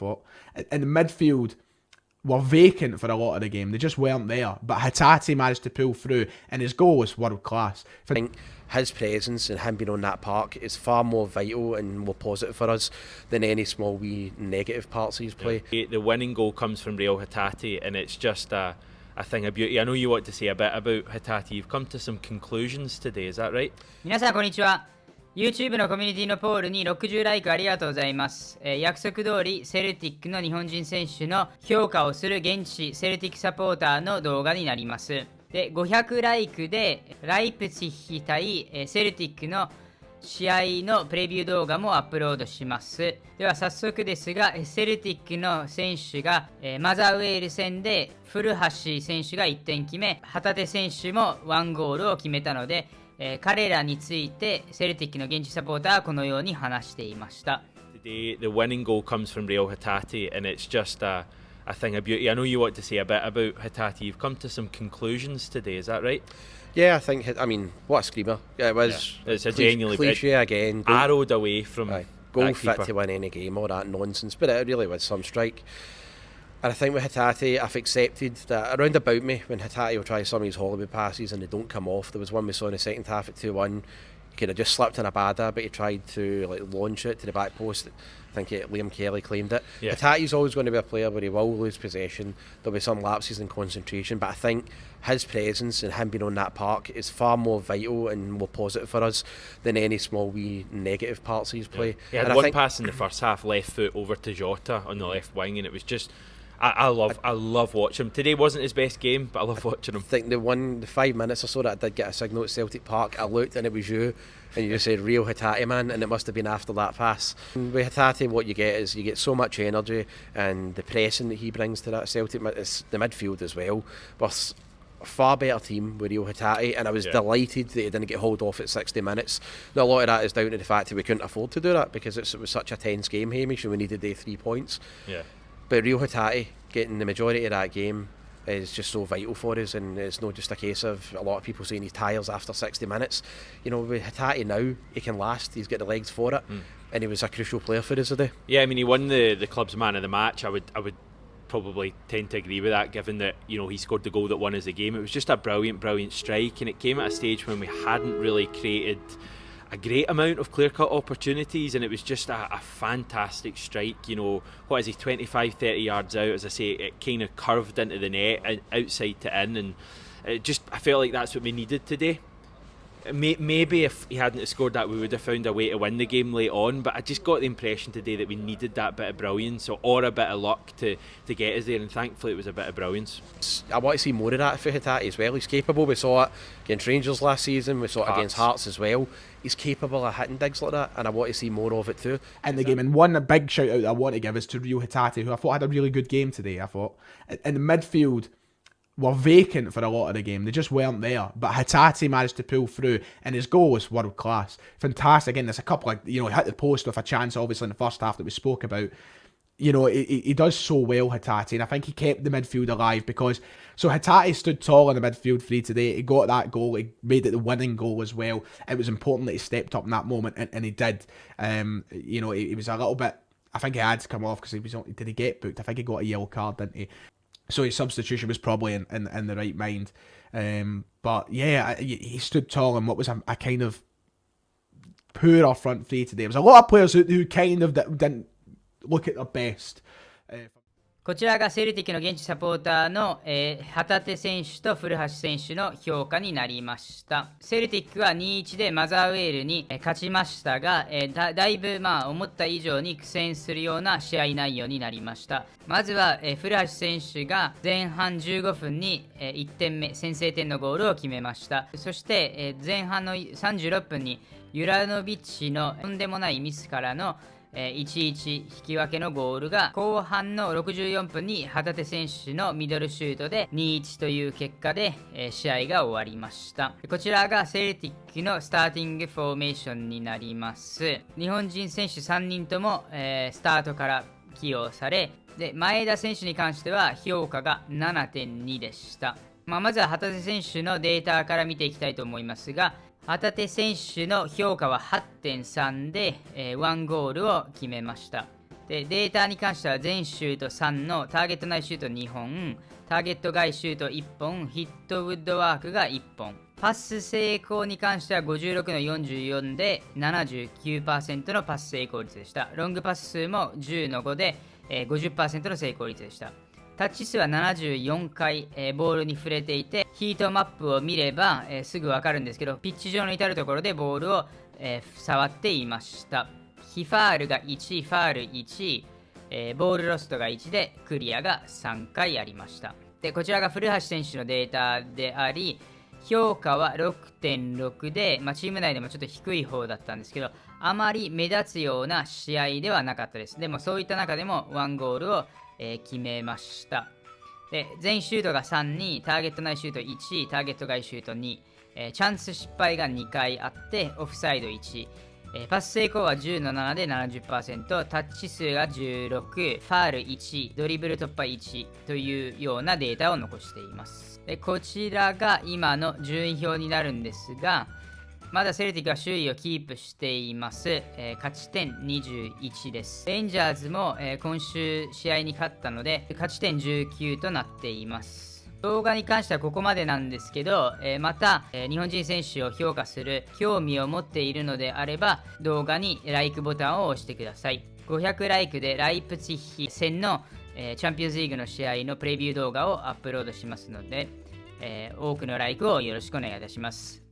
But in the midfield were vacant for a lot of the game. They just weren't there. But Hatate managed to pull through, and his goal was world class. I think his presence and him being on that park is far more vital and more positive for us than any small wee negative parts of his play. The winning goal comes from Real Hatate, and it's just a thing of beauty. I know you want to say a bit about Hatate. You've come to some conclusions today, is that right? 皆さんこんにちは。YouTube のコミュニティのポールに60ライクありがとうございます。約束通りセルティックの日本人選手の評価をする現地セルティックサポーターの動画になります。で、500ライクでライプツィヒ対セルティックの試合のプレビュー動画もアップロードします。では早速ですが、セルティックの選手がマザーウェール戦で古橋選手が1点決め、旗手選手も1ゴールを決めたので、彼らについてセルティックの現地サポーターはこのように話していました。Today, the winning goal comes from Real Hatate, and it's just a thing of beauty. I know you want to say a bit about Hatate. You've come to some conclusions today, is that right? Yeah, I mean, what a screamer. It was It's a genuinely cliche again. Arrowed away from goal fit to win any game, all that nonsense. But it really was some strike. And I think with Hatate, I've accepted that around about me, when Hatate will try some of his Hollywood passes and they don't come off. There was one we saw in the second half at 2-1. He could have just slipped in a badder, but he tried to launch it to the back post. I think Liam Kelly claimed it. Yeah. Hatate's always going to be a player where he will lose possession. There'll be some lapses in concentration, but I think his presence and him being on that park is far more vital and more positive for us than any small wee negative parts of his play. Yeah. He had one pass in the first half, left foot over to Jota on the left wing, and it was just... I love watching him. Today wasn't his best game, but I love watching him. I think the 5 minutes or so that I did get a signal at Celtic Park, I looked and it was you, and you just said Real Hatate, man, and it must have been after that pass. And with Hatate, what you get is you get so much energy, and the pressing that he brings to that Celtic, it's the midfield as well. But a far better team with Real Hatate, and I was delighted that he didn't get hauled off at 60 minutes. Now, a lot of that is down to the fact that we couldn't afford to do that because it was such a tense game, Hamish, and we needed the 3 points. Yeah. But Real Hatate getting the majority of that game is just so vital for us, and it's not just a case of a lot of people saying he tires after 60 minutes. You know, with Hatate now, he can last, he's got the legs for it, and he was a crucial player for us today. Yeah, I mean, he won the club's man of the match. I would probably tend to agree with that, given that, you know, he scored the goal that won us the game. It was just a brilliant strike, and it came at a stage when we hadn't really created a great amount of clear-cut opportunities, and it was just a fantastic strike. You know, what is he, 25-30 yards out, as I say, it kind of curved into the net, outside to in, and it just, I felt like that's what we needed today. Maybe if he hadn't scored that, we would have found a way to win the game late on, but I just got the impression today that we needed that bit of brilliance or a bit of luck to get us there, and thankfully it was a bit of brilliance. I want to see more of that for Hatate as well. He's capable. We saw it against Rangers last season, we saw it against Hearts as well. He's capable of hitting digs like that, and I want to see more of it too. In the game, and one big shout out that I want to give is to Real Hatate, who I thought had a really good game today. I thought in the midfield were vacant for a lot of the game. They just weren't there. But Hatate managed to pull through, and his goal was world class. Fantastic. Again, there's a couple of, you know, he hit the post with a chance, obviously, in the first half that we spoke about. You know, he does so well, Hatate, and I think he kept the midfield alive because... So Hatate stood tall in the midfield for today. He got that goal. He made it the winning goal as well. It was important that he stepped up in that moment, and he did. You know, he was a little bit... I think he had to come off because did he get booked? I think he got a yellow card, didn't he? So his substitution was probably in the right mind. But yeah, he stood tall in what was a kind of poorer front three today. There was a lot of players who kind of didn't look at their best. こちらがセルティックの現地サポーターの、旗手選手と古橋選手の評価になりました。セルティックは 2-1 でマザーウェールに、勝ちましたが、だいぶ、思った以上に苦戦するような試合内容になりました。まずは、古橋選手が前半15分に、1点目先制点のゴールを決めました。そして、前半の36分にユラノビッチのとんでもないミスからの1-1引き分けのゴールが後半の64分に旗手選手のミドルシュートで 2-1 という結果で試合が終わりました。こちらがセルティックのスターティングフォーメーションになります。日本人選手3人ともスタートから起用され、で前田選手に関しては評価が 7.2 でした。まずは旗手選手のデータから見ていきたいと思いますが、旗手選手の評価は 8.3 で、1ゴールを決めました。で、データに関しては全シュート3のターゲット内シュート2本、ターゲット外シュート1本、ヒットウッドワークが1本。パス成功に関しては56の44で 79% のパス成功率でした。ロングパス数も10の5で、50% の成功率でした。タッチ数は74回、ボールに触れていて、ヒートマップを見れば、すぐわかるんですけど、ピッチ上の至るところでボールを、触っていました。非ファールが1、ファール1、ボールロストが1でクリアが3回ありました。で、こちらが古橋選手のデータであり、評価は 6.6 で、チーム内でもちょっと低い方だったんですけど、あまり目立つような試合ではなかったです。でもそういった中でも1ゴールを、決めました。で、全シュートが3に、ターゲット内シュート1、ターゲット外シュート2、チャンス失敗が2回あって、オフサイド1、パス成功は10の7で 70%、タッチ数が16、ファール1、ドリブル突破1というようなデータを残しています。で、こちらが今の順位表になるんですが、まだセルティックは首位をキープしています。勝ち点21です。レンジャーズも、今週試合に勝ったので、勝ち点19となっています。動画に関してはここまでなんですけど、また、日本人選手を評価する興味を持っているのであれば、動画にライクボタンを押してください。500ライクでライプツィヒ戦の、チャンピオンズリーグの試合のプレビュー動画をアップロードしますので、多くのライクをよろしくお願いいたします。